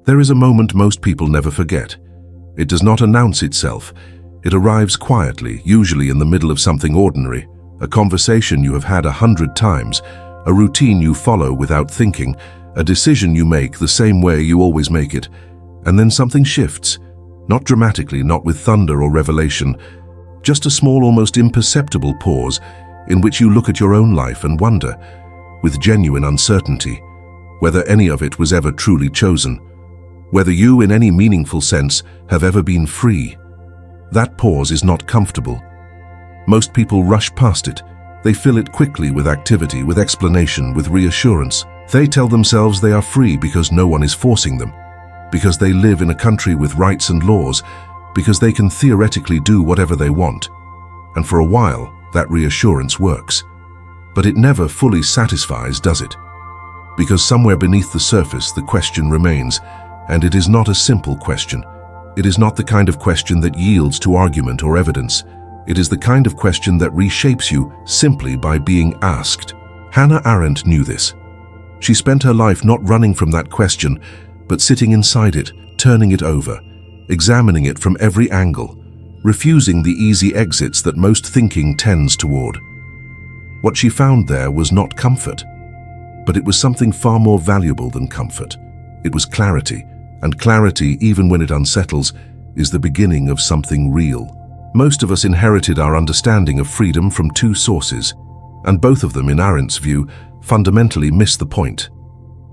There is a moment most people never forget. It does not announce itself. It arrives quietly, usually in the middle of something ordinary, a conversation you have had 100 times, a routine you follow without thinking, a decision you make the same way you always make it, and then something shifts, not dramatically, not with thunder or revelation, just a small, almost imperceptible pause in which you look at your own life and wonder, with genuine uncertainty, whether any of it was ever truly chosen, whether you, in any meaningful sense, have ever been free. That pause is not comfortable. Most people rush past it. They fill it quickly with activity, with explanation, with reassurance. They tell themselves they are free because no one is forcing them, because they live in a country with rights and laws, because they can theoretically do whatever they want. And for a while, that reassurance works. But it never fully satisfies, does it? Because somewhere beneath the surface, the question remains, and it is not a simple question. It is not the kind of question that yields to argument or evidence. It is the kind of question that reshapes you simply by being asked. Hannah Arendt knew this. She spent her life not running from that question, but sitting inside it, turning it over, examining it from every angle, refusing the easy exits that most thinking tends toward. What she found there was not comfort, but it was something far more valuable than comfort. It was clarity, and clarity, even when it unsettles, is the beginning of something real. Most of us inherited our understanding of freedom from two sources, and both of them, in Arendt's view, fundamentally miss the point.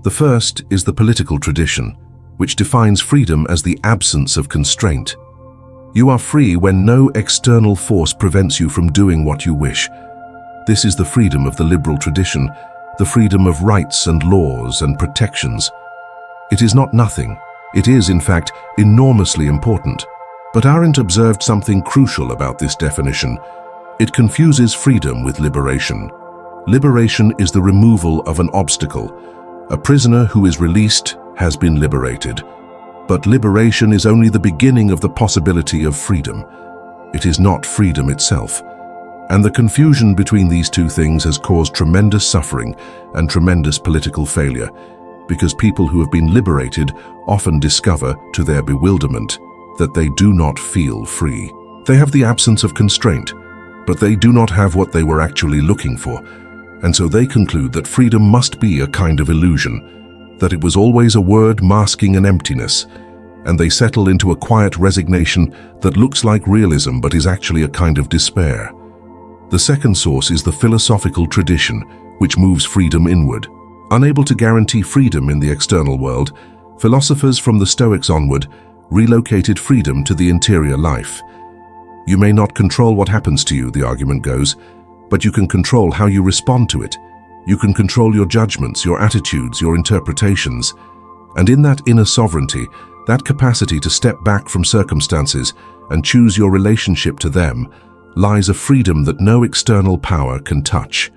The first is the political tradition, which defines freedom as the absence of constraint. You are free when no external force prevents you from doing what you wish. This is the freedom of the liberal tradition, the freedom of rights and laws and protections. It is not nothing. It is, in fact, enormously important. But Arendt observed something crucial about this definition. It confuses freedom with liberation. Liberation is the removal of an obstacle. A prisoner who is released has been liberated. But liberation is only the beginning of the possibility of freedom. It is not freedom itself. And the confusion between these two things has caused tremendous suffering and tremendous political failure, because people who have been liberated often discover, to their bewilderment, that they do not feel free. They have the absence of constraint, but they do not have what they were actually looking for, and so they conclude that freedom must be a kind of illusion, that it was always a word masking an emptiness, and they settle into a quiet resignation that looks like realism but is actually a kind of despair. The second source is the philosophical tradition, which moves freedom inward. Unable to guarantee freedom in the external world, philosophers from the Stoics onward relocated freedom to the interior life. You may not control what happens to you, the argument goes, but you can control how you respond to it. You can control your judgments, your attitudes, your interpretations. And in that inner sovereignty, that capacity to step back from circumstances and choose your relationship to them, lies a freedom that no external power can touch.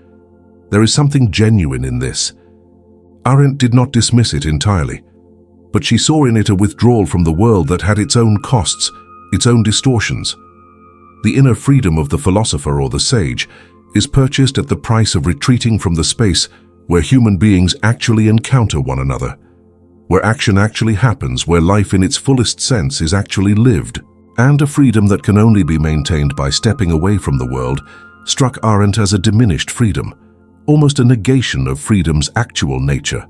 There is something genuine in this. Arendt did not dismiss it entirely, but she saw in it a withdrawal from the world that had its own costs, its own distortions. The inner freedom of the philosopher or the sage is purchased at the price of retreating from the space where human beings actually encounter one another, where action actually happens, where life in its fullest sense is actually lived. And a freedom that can only be maintained by stepping away from the world struck Arendt as a diminished freedom, almost a negation of freedom's actual nature.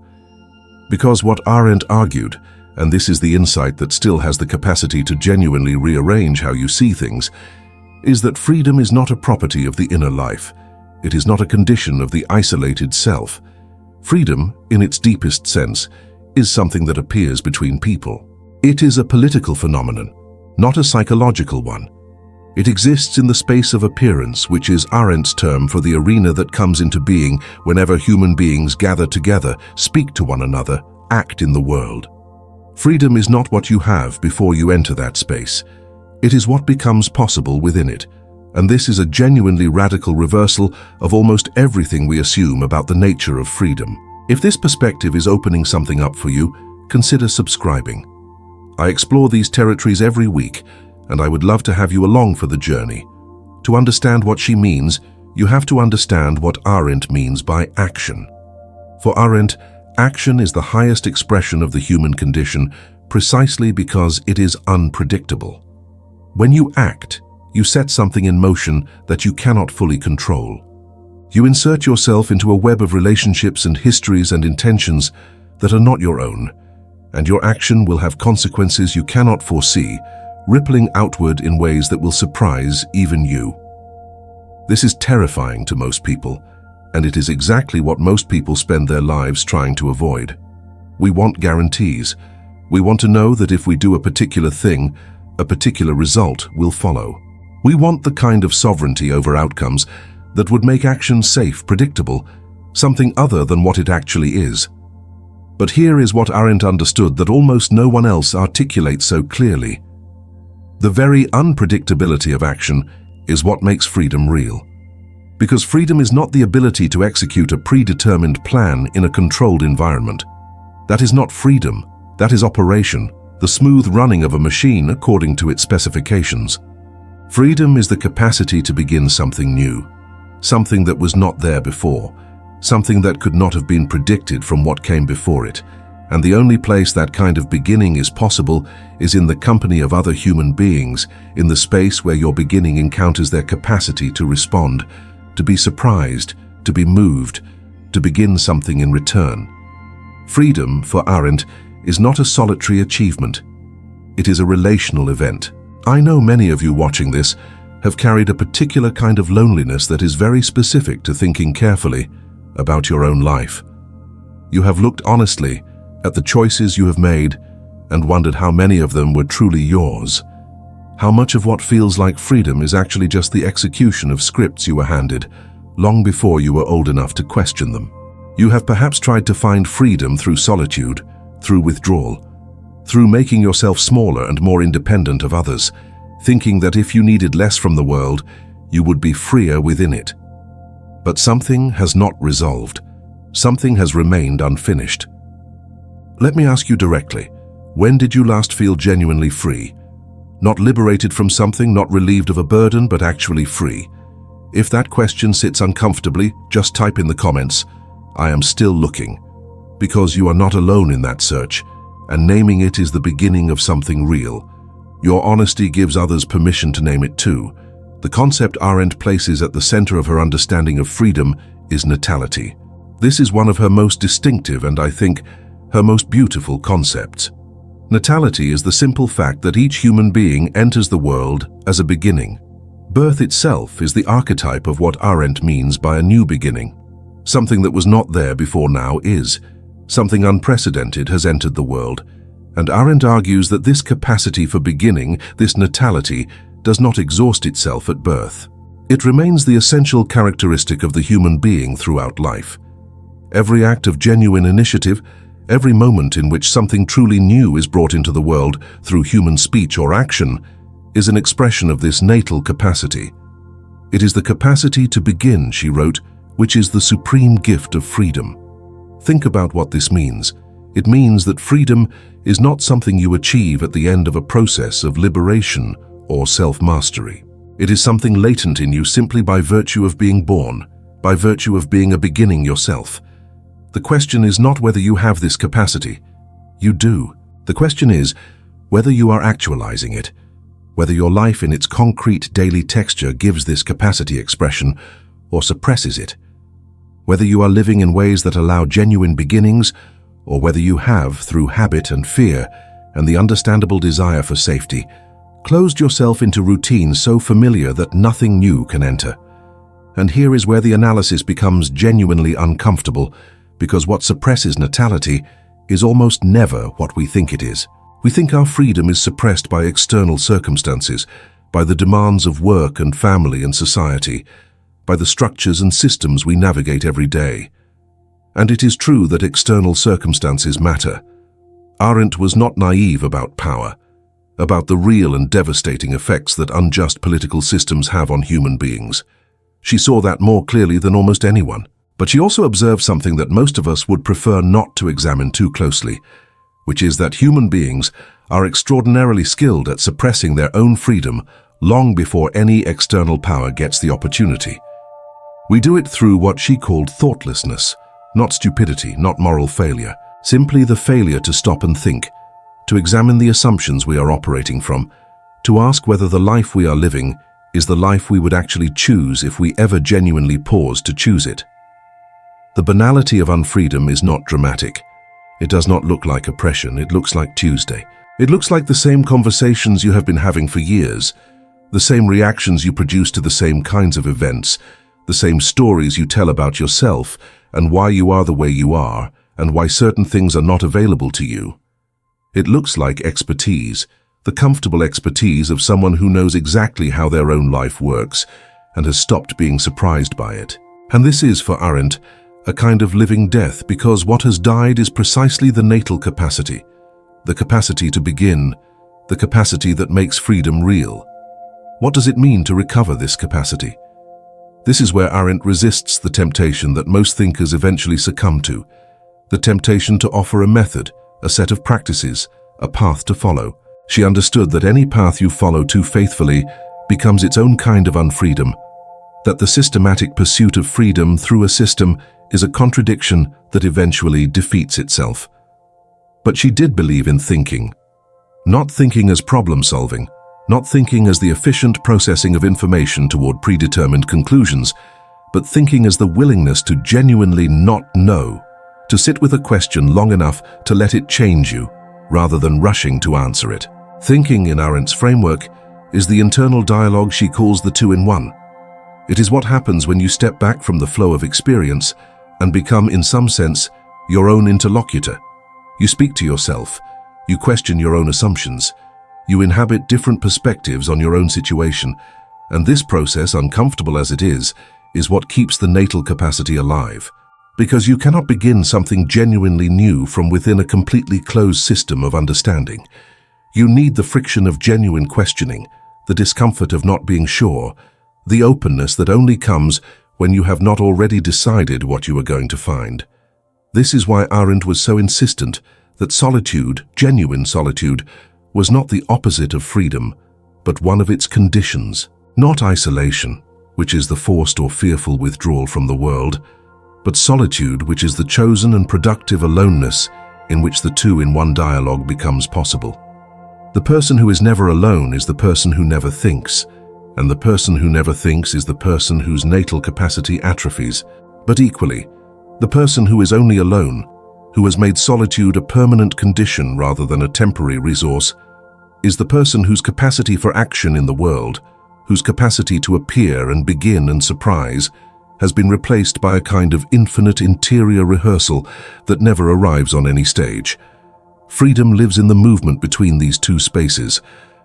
Because what Arendt argued, and this is the insight that still has the capacity to genuinely rearrange how you see things, is that freedom is not a property of the inner life. It is not a condition of the isolated self. Freedom, in its deepest sense, is something that appears between people. It is a political phenomenon, not a psychological one. It exists in the space of appearance, which is Arendt's term for the arena that comes into being whenever human beings gather together, speak to one another, act in the world. Freedom is not what you have before you enter that space. It is what becomes possible within it, and this is a genuinely radical reversal of almost everything we assume about the nature of freedom. If this perspective is opening something up for you, consider subscribing. I explore these territories every week, and I would love to have you along for the journey. To understand what she means, you have to understand what Arendt means by action. For Arendt, action is the highest expression of the human condition, precisely because it is unpredictable. When you act, you set something in motion that you cannot fully control. You insert yourself into a web of relationships and histories and intentions that are not your own, and your action will have consequences you cannot foresee, rippling outward in ways that will surprise even you. This is terrifying to most people, and it is exactly what most people spend their lives trying to avoid. We want guarantees. We want to know that if we do a particular thing, a particular result will follow. We want the kind of sovereignty over outcomes that would make action safe, predictable, something other than what it actually is. But here is what Arendt understood that almost no one else articulates so clearly. The very unpredictability of action is what makes freedom real. Because freedom is not the ability to execute a predetermined plan in a controlled environment. That is not freedom, that is operation, the smooth running of a machine according to its specifications. Freedom is the capacity to begin something new, something that was not there before, something that could not have been predicted from what came before it, and the only place that kind of beginning is possible is in the company of other human beings, in the space where your beginning encounters their capacity to respond, to be surprised, to be moved, to begin something in return. Freedom, for Arendt, is not a solitary achievement. It is a relational event. I know many of you watching this have carried a particular kind of loneliness that is very specific to thinking carefully about your own life. You have looked honestly at the choices you have made and wondered how many of them were truly yours. How much of what feels like freedom is actually just the execution of scripts you were handed long before you were old enough to question them. You have perhaps tried to find freedom through solitude, through withdrawal, through making yourself smaller and more independent of others, thinking that if you needed less from the world, you would be freer within it. But something has not resolved. Something has remained unfinished. Let me ask you directly, when did you last feel genuinely free? Not liberated from something, not relieved of a burden, but actually free. If that question sits uncomfortably, just type in the comments, "I am still looking," because you are not alone in that search, and naming it is the beginning of something real. Your honesty gives others permission to name it too. The concept Arendt places at the center of her understanding of freedom is natality. This is one of her most distinctive and, I think, her most beautiful concepts. Natality is the simple fact that each human being enters the world as a beginning. Birth itself is the archetype of what Arendt means by a new beginning. Something that was not there before now is. Something unprecedented has entered the world, and Arendt argues that this capacity for beginning, this natality, does not exhaust itself at birth. It remains the essential characteristic of the human being throughout life. Every act of genuine initiative, every moment in which something truly new is brought into the world through human speech or action, is an expression of this natal capacity. It is the capacity to begin, she wrote, which is the supreme gift of freedom. Think about what this means. It means that freedom is not something you achieve at the end of a process of liberation or self-mastery. It is something latent in you simply by virtue of being born, by virtue of being a beginning yourself. The question is not whether you have this capacity. You do. The question is whether you are actualizing it, whether your life in its concrete daily texture gives this capacity expression or suppresses it, whether you are living in ways that allow genuine beginnings, or whether you have, through habit and fear and the understandable desire for safety, closed yourself into routines so familiar that nothing new can enter. And here is where the analysis becomes genuinely uncomfortable, because what suppresses natality is almost never what we think it is. We think our freedom is suppressed by external circumstances, by the demands of work and family and society, by the structures and systems we navigate every day. And it is true that external circumstances matter. Arendt was not naive about power, about the real and devastating effects that unjust political systems have on human beings. She saw that more clearly than almost anyone. But she also observed something that most of us would prefer not to examine too closely, which is that human beings are extraordinarily skilled at suppressing their own freedom long before any external power gets the opportunity. We do it through what she called thoughtlessness, not stupidity, not moral failure, simply the failure to stop and think, to examine the assumptions we are operating from, to ask whether the life we are living is the life we would actually choose if we ever genuinely paused to choose it. The banality of unfreedom is not dramatic. It does not look like oppression, it looks like Tuesday. It looks like the same conversations you have been having for years, the same reactions you produce to the same kinds of events, the same stories you tell about yourself and why you are the way you are, and why certain things are not available to you. It looks like expertise, the comfortable expertise of someone who knows exactly how their own life works and has stopped being surprised by it. And this is, for Arendt, a kind of living death, because what has died is precisely the natal capacity, the capacity to begin, the capacity that makes freedom real. What does it mean to recover this capacity? This is where Arendt resists the temptation that most thinkers eventually succumb to, the temptation to offer a method, a set of practices, a path to follow. She understood that any path you follow too faithfully becomes its own kind of unfreedom, that the systematic pursuit of freedom through a system is a contradiction that eventually defeats itself. But she did believe in thinking. Not thinking as problem-solving, not thinking as the efficient processing of information toward predetermined conclusions, but thinking as the willingness to genuinely not know, to sit with a question long enough to let it change you, rather than rushing to answer it. Thinking, in Arendt's framework, is the internal dialogue she calls the two-in-one. It is what happens when you step back from the flow of experience and become, in some sense, your own interlocutor. You speak to yourself, you question your own assumptions, you inhabit different perspectives on your own situation, and this process, uncomfortable as it is what keeps the natal capacity alive. Because you cannot begin something genuinely new from within a completely closed system of understanding. You need the friction of genuine questioning, the discomfort of not being sure, the openness that only comes when you have not already decided what you are going to find. This is why Arendt was so insistent that solitude, genuine solitude, was not the opposite of freedom, but one of its conditions. Not isolation, which is the forced or fearful withdrawal from the world, but solitude, which is the chosen and productive aloneness in which the two-in-one dialogue becomes possible. The person who is never alone is the person who never thinks, and the person who never thinks is the person whose natal capacity atrophies. But equally, the person who is only alone, who has made solitude a permanent condition rather than a temporary resource, is the person whose capacity for action in the world, whose capacity to appear and begin and surprise, has been replaced by a kind of infinite interior rehearsal that never arrives on any stage. Freedom lives in the movement between these two spaces,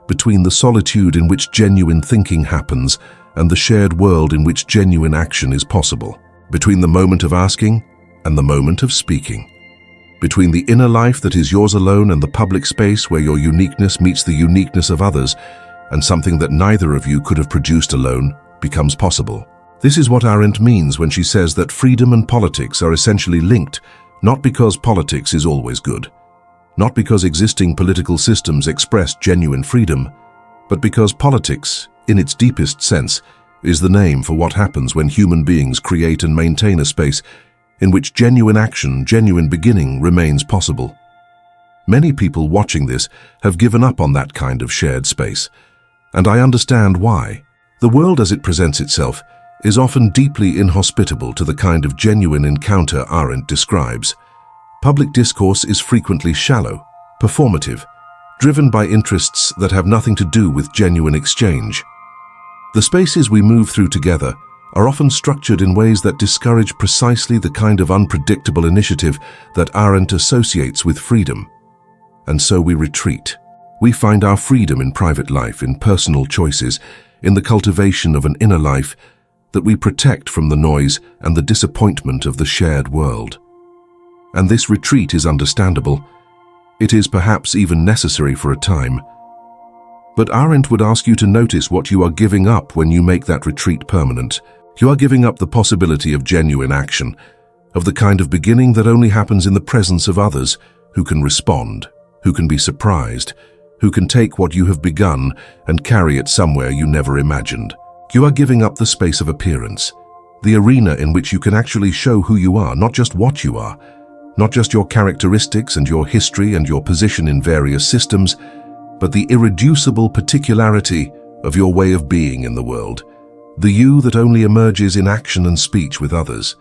between the solitude in which genuine thinking happens and the shared world in which genuine action is possible, between the moment of asking and the moment of speaking, between the inner life that is yours alone and the public space where your uniqueness meets the uniqueness of others, and something that neither of you could have produced alone becomes possible. This is what Arendt means when she says that freedom and politics are essentially linked, not because politics is always good, not because existing political systems express genuine freedom, but because politics, in its deepest sense, is the name for what happens when human beings create and maintain a space in which genuine action, genuine beginning remains possible. Many people watching this have given up on that kind of shared space, and I understand why. The world as it presents itself is often deeply inhospitable to the kind of genuine encounter Arendt describes. Public discourse is frequently shallow, performative, driven by interests that have nothing to do with genuine exchange. The spaces we move through together are often structured in ways that discourage precisely the kind of unpredictable initiative that Arendt associates with freedom. And so we retreat. We find our freedom in private life, in personal choices, in the cultivation of an inner life that we protect from the noise and the disappointment of the shared world. And this retreat is understandable. It is perhaps even necessary for a time. But Arendt would ask you to notice what you are giving up when you make that retreat permanent. You are giving up the possibility of genuine action, of the kind of beginning that only happens in the presence of others who can respond, who can be surprised, who can take what you have begun and carry it somewhere you never imagined. You are giving up the space of appearance, the arena in which you can actually show who you are, not just what you are, Not just your characteristics and your history and your position in various systems, but the irreducible particularity of your way of being in the world, the you that only emerges in action and speech with others.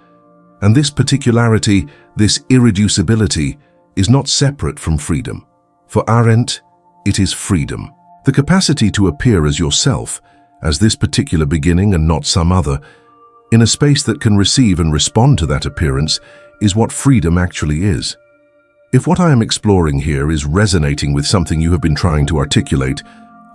And this particularity, this irreducibility, is not separate from freedom. For Arendt, it is freedom. The capacity to appear as yourself, as this particular beginning and not some other, in a space that can receive and respond to that appearance, is what freedom actually is. If what I am exploring here is resonating with something you have been trying to articulate,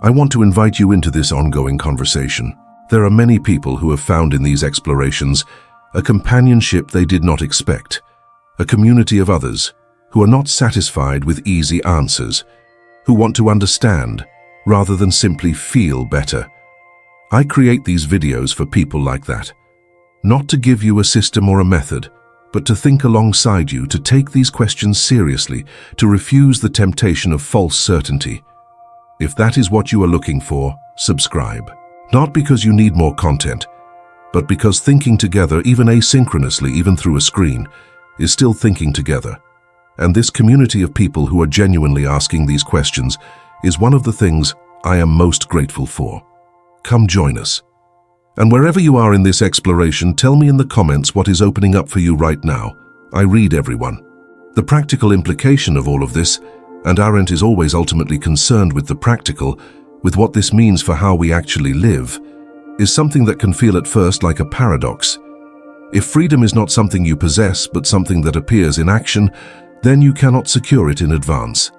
I want to invite you into this ongoing conversation. There are many people who have found in these explorations a companionship they did not expect, a community of others who are not satisfied with easy answers, who want to understand rather than simply feel better. I create these videos for people like that, not to give you a system or a method, but to think alongside you, to take these questions seriously, to refuse the temptation of false certainty. If that is what you are looking for, subscribe. Not because you need more content, but because thinking together, even asynchronously, even through a screen, is still thinking together. And this community of people who are genuinely asking these questions is one of the things I am most grateful for. Come join us. And wherever you are in this exploration, tell me in the comments what is opening up for you right now. I read everyone. The practical implication of all of this, and Arendt is always ultimately concerned with the practical, with what this means for how we actually live, is something that can feel at first like a paradox. If freedom is not something you possess, but something that appears in action, then you cannot secure it in advance.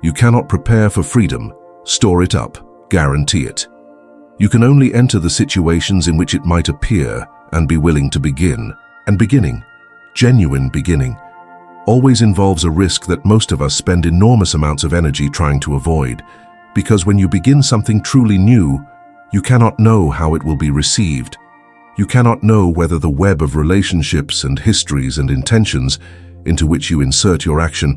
You cannot prepare for freedom, store it up, guarantee it. You can only enter the situations in which it might appear and be willing to begin. And beginning, genuine beginning, always involves a risk that most of us spend enormous amounts of energy trying to avoid, because when you begin something truly new, you cannot know how it will be received. You cannot know whether the web of relationships and histories and intentions into which you insert your action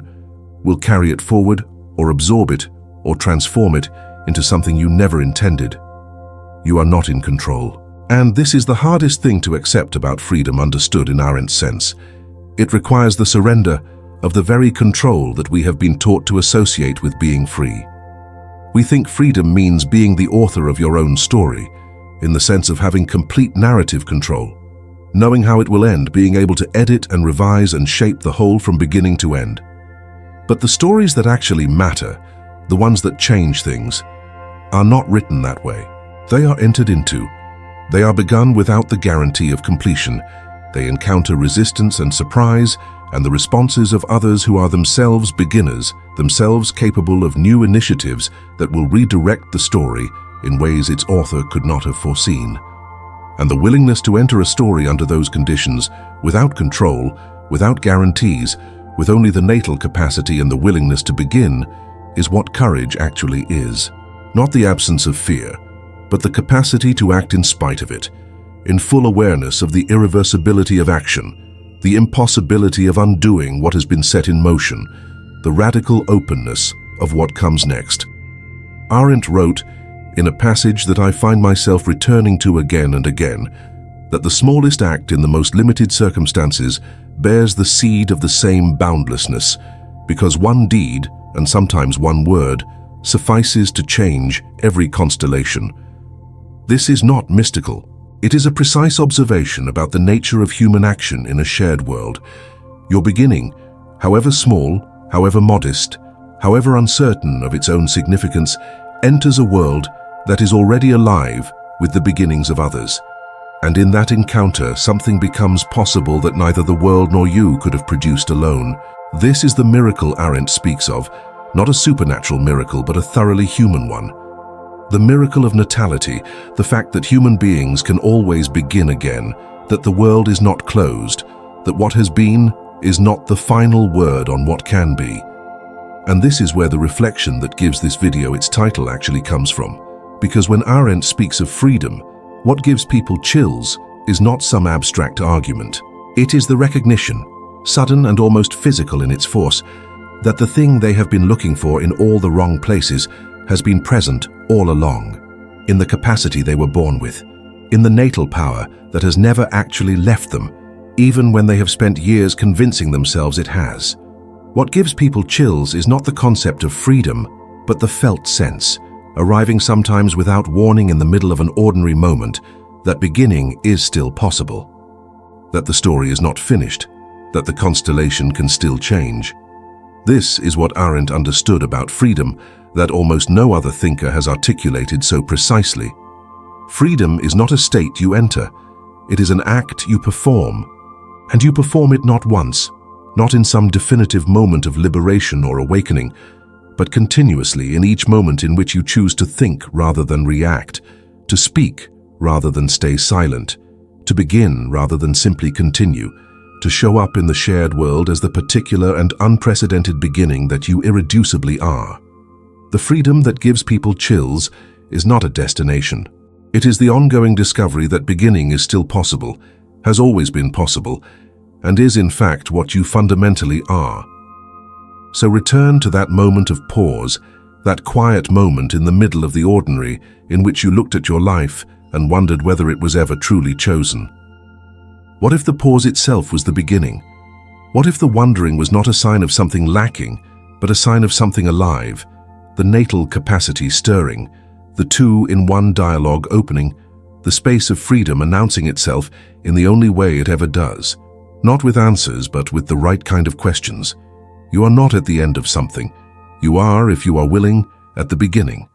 will carry it forward or absorb it or transform it into something you never intended. You are not in control. And this is the hardest thing to accept about freedom understood in Arendt's sense. It requires the surrender of the very control that we have been taught to associate with being free. We think freedom means being the author of your own story, in the sense of having complete narrative control, knowing how it will end, being able to edit and revise and shape the whole from beginning to end. But the stories that actually matter, the ones that change things, are not written that way. They are entered into. They are begun without the guarantee of completion. They encounter resistance and surprise and the responses of others who are themselves beginners, themselves capable of new initiatives that will redirect the story in ways its author could not have foreseen. And the willingness to enter a story under those conditions, without control, without guarantees, with only the natal capacity and the willingness to begin, is what courage actually is. Not the absence of fear, but the capacity to act in spite of it, in full awareness of the irreversibility of action, the impossibility of undoing what has been set in motion, the radical openness of what comes next. Arendt wrote, in a passage that I find myself returning to again and again, that the smallest act in the most limited circumstances bears the seed of the same boundlessness, because one deed, and sometimes one word, suffices to change every constellation. This is not mystical. It is a precise observation about the nature of human action in a shared world. Your beginning, however small, however modest, however uncertain of its own significance, enters a world that is already alive with the beginnings of others. And in that encounter, something becomes possible that neither the world nor you could have produced alone. This is the miracle Arendt speaks of, not a supernatural miracle, but a thoroughly human one. The miracle of natality, the fact that human beings can always begin again, that the world is not closed, that what has been is not the final word on what can be. And this is where the reflection that gives this video its title actually comes from. Because when Arendt speaks of freedom, what gives people chills is not some abstract argument. It is the recognition, sudden and almost physical in its force, that the thing they have been looking for in all the wrong places has been present all along, in the capacity they were born with, in the natal power that has never actually left them, even when they have spent years convincing themselves it has. What gives people chills is not the concept of freedom, but the felt sense, arriving sometimes without warning in the middle of an ordinary moment, that beginning is still possible, that the story is not finished, that the constellation can still change. This is what Arendt understood about freedom that almost no other thinker has articulated so precisely. Freedom is not a state you enter, it is an act you perform. And you perform it not once, not in some definitive moment of liberation or awakening, but continuously in each moment in which you choose to think rather than react, to speak rather than stay silent, to begin rather than simply continue, to show up in the shared world as the particular and unprecedented beginning that you irreducibly are. The freedom that gives people chills is not a destination. It is the ongoing discovery that beginning is still possible, has always been possible, and is in fact what you fundamentally are. So return to that moment of pause, that quiet moment in the middle of the ordinary in which you looked at your life and wondered whether it was ever truly chosen. What if the pause itself was the beginning? What if the wondering was not a sign of something lacking, but a sign of something alive, the natal capacity stirring, the two-in-one dialogue opening, the space of freedom announcing itself in the only way it ever does, not with answers but with the right kind of questions. You are not at the end of something. You are, if you are willing, at the beginning.